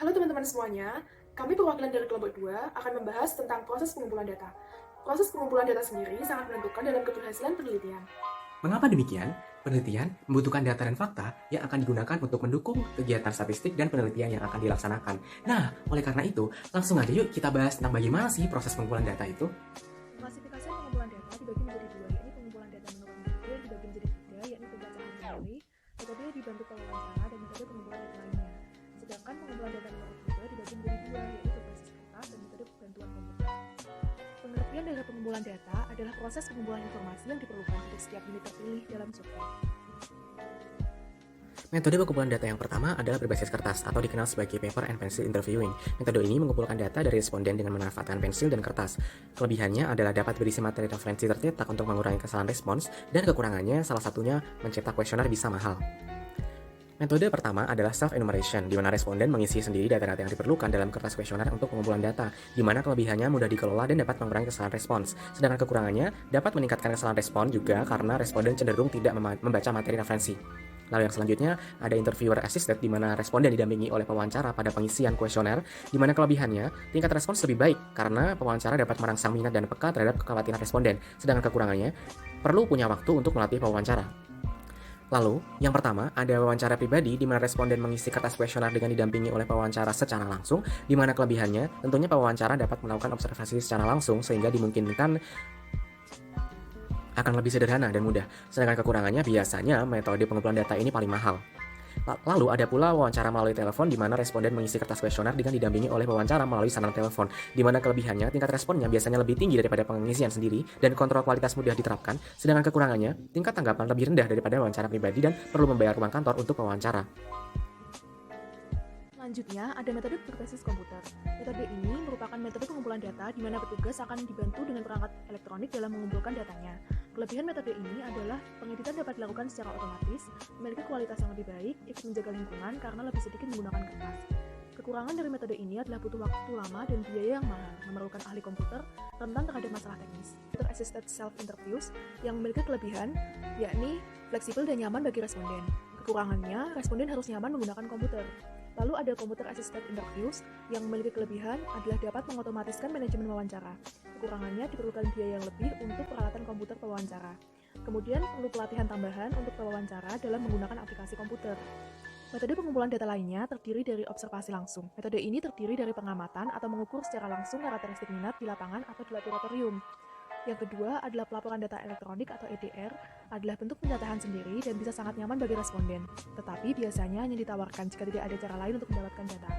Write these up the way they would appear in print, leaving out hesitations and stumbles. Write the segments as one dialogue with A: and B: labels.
A: Halo teman-teman semuanya, kami perwakilan dari kelompok 2 akan membahas tentang proses pengumpulan data. Proses pengumpulan data sendiri sangat menentukan dalam keberhasilan penelitian.
B: Mengapa demikian? Penelitian membutuhkan data dan fakta yang akan digunakan untuk mendukung kegiatan statistik dan penelitian yang akan dilaksanakan. Nah, oleh karena itu, langsung aja yuk kita bahas tentang bagaimana sih proses pengumpulan data itu.
A: Klasifikasi pengumpulan data dibagi menjadi dua, yakni pengumpulan data menurut metode yang dibagi menjadi tiga, yakni pembacaan memori, metode yang dibantu pewawancara, dan metode pengumpulan data lainnya. Sedangkan pengumpulan data menurut metode dibagi menjadi dua, yaitu berbasis kertas dan metode bantuan komputer. Pengertian dari pengumpulan data adalah proses pengumpulan informasi yang diperlukan untuk setiap unit terpilih dalam survei.
B: Metode pengumpulan data yang pertama adalah berbasis kertas atau dikenal sebagai paper and pencil interviewing. Metode ini mengumpulkan data dari responden dengan memanfaatkan pensil dan kertas. Kelebihannya adalah dapat berisi materi referensi tercetak untuk mengurangi kesalahan respons, dan kekurangannya salah satunya mencetak kuesioner bisa mahal. Metode pertama adalah self-enumeration, di mana responden mengisi sendiri data-data yang diperlukan dalam kertas kuesioner untuk pengumpulan data, di mana kelebihannya mudah dikelola dan dapat mengurangi kesalahan respons. Sedangkan kekurangannya dapat meningkatkan kesalahan respons juga karena responden cenderung tidak membaca materi referensi. Lalu yang selanjutnya ada interviewer assisted, di mana responden didampingi oleh pewawancara pada pengisian kuesioner, di mana kelebihannya tingkat respons lebih baik karena pewawancara dapat merangsang minat dan peka terhadap kekhawatiran responden. Sedangkan kekurangannya perlu punya waktu untuk melatih pewawancara. Lalu, yang pertama, ada wawancara pribadi di mana responden mengisi kertas kuesioner dengan didampingi oleh pewawancara secara langsung, di mana kelebihannya tentunya pewawancara dapat melakukan observasi secara langsung sehingga dimungkinkan akan lebih sederhana dan mudah. Sedangkan kekurangannya biasanya metode pengumpulan data ini paling mahal. Lalu ada pula wawancara melalui telepon, di mana responden mengisi kertas kuesioner dengan didampingi oleh pewawancara melalui sambungan telepon, di mana kelebihannya tingkat responnya biasanya lebih tinggi daripada pengisian sendiri dan kontrol kualitas mudah diterapkan, sedangkan kekurangannya tingkat tanggapan lebih rendah daripada wawancara pribadi dan perlu membayar ruang kantor untuk pewawancara.
A: Selanjutnya, ada metode berbasis komputer. Metode ini merupakan metode pengumpulan data di mana petugas akan dibantu dengan perangkat elektronik dalam mengumpulkan datanya. Kelebihan metode ini adalah pengeditan dapat dilakukan secara otomatis, memiliki kualitas yang lebih baik, ikut menjaga lingkungan karena lebih sedikit menggunakan kertas. Kekurangan dari metode ini adalah butuh waktu lama dan biaya yang mahal, memerlukan ahli komputer, rentan terhadap masalah teknis. Computer Assisted Self-Interviews yang memiliki kelebihan, yakni fleksibel dan nyaman bagi responden. Kekurangannya, responden harus nyaman menggunakan komputer. Lalu ada Computer Assisted Interviews yang memiliki kelebihan adalah dapat mengotomatiskan manajemen wawancara. Kekurangannya diperlukan biaya yang lebih untuk peralatan komputer pewawancara. Kemudian perlu pelatihan tambahan untuk pewawancara dalam menggunakan aplikasi komputer. Metode pengumpulan data lainnya terdiri dari observasi langsung. Metode ini terdiri dari pengamatan atau mengukur secara langsung karakteristik minat di lapangan atau di laboratorium. Yang kedua adalah pelaporan data elektronik atau EDR, adalah bentuk pendataan sendiri dan bisa sangat nyaman bagi responden, tetapi biasanya hanya ditawarkan jika tidak ada cara lain untuk mendapatkan data.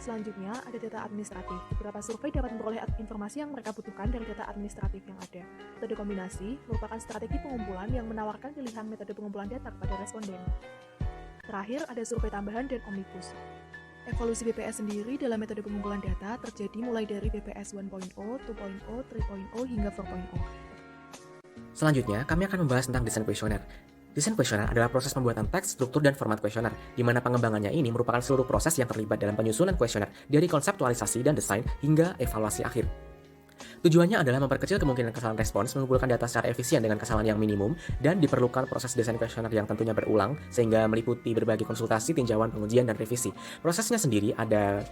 A: Selanjutnya ada data administratif. Beberapa survei dapat memperoleh informasi yang mereka butuhkan dari data administratif yang ada. Metode kombinasi merupakan strategi pengumpulan yang menawarkan pilihan metode pengumpulan data kepada responden. Terakhir ada survei tambahan dan omnibus. Evolusi BPS sendiri dalam metode pengumpulan data terjadi mulai dari BPS 1.0, 2.0, 3.0, hingga 4.0.
B: Selanjutnya, kami akan membahas tentang desain kuesioner. Desain kuesioner adalah proses pembuatan teks, struktur, dan format kuesioner, di mana pengembangannya ini merupakan seluruh proses yang terlibat dalam penyusunan kuesioner, dari konseptualisasi dan desain hingga evaluasi akhir. Tujuannya adalah memperkecil kemungkinan kesalahan respons, mengumpulkan data secara efisien dengan kesalahan yang minimum, dan diperlukan proses desain kuesioner yang tentunya berulang, sehingga meliputi berbagai konsultasi, tinjauan, pengujian, dan revisi. Prosesnya sendiri ada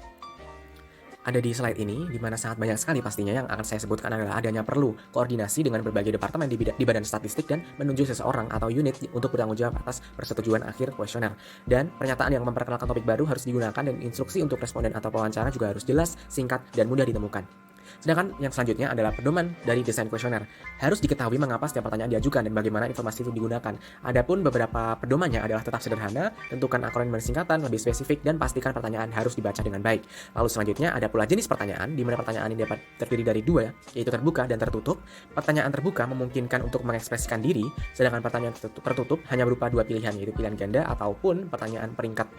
B: di slide ini, di mana sangat banyak sekali pastinya. Yang akan saya sebutkan adalah adanya perlu koordinasi dengan berbagai departemen di badan statistik dan menunjuk seseorang atau unit untuk bertanggung jawab atas persetujuan akhir kuesioner. Dan pernyataan yang memperkenalkan topik baru harus digunakan, dan instruksi untuk responden atau pewawancara juga harus jelas, singkat, dan mudah ditemukan. Sedangkan yang selanjutnya adalah pedoman dari desain kuesioner. Harus diketahui mengapa setiap pertanyaan diajukan dan bagaimana informasi itu digunakan. Adapun beberapa pedomannya adalah tetap sederhana, tentukan akronim dan singkatan, lebih spesifik, dan pastikan pertanyaan harus dibaca dengan baik. Lalu selanjutnya ada pula jenis pertanyaan, di mana pertanyaan ini dapat terdiri dari dua, yaitu terbuka dan tertutup. Pertanyaan terbuka memungkinkan untuk mengekspresikan diri, sedangkan pertanyaan tertutup hanya berupa dua pilihan, yaitu pilihan ganda ataupun pertanyaan peringkat.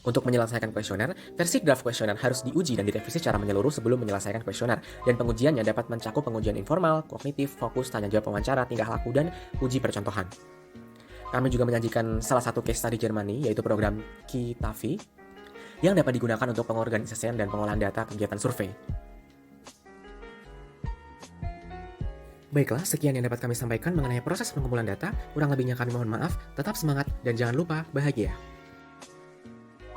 B: Untuk menyelesaikan kuesioner, versi draft kuesioner harus diuji dan direvisi secara menyeluruh sebelum menyelesaikan kuesioner, dan pengujiannya dapat mencakup pengujian informal, kognitif, fokus, tanya jawab pewawancara, tingkah laku, dan uji percontohan. Kami juga menyajikan salah satu case study Germany, yaitu program Kitavi, yang dapat digunakan untuk pengorganisasian dan pengolahan data kegiatan survei. Baiklah, sekian yang dapat kami sampaikan mengenai proses pengumpulan data. Kurang lebihnya kami mohon maaf. Tetap semangat dan jangan lupa bahagia.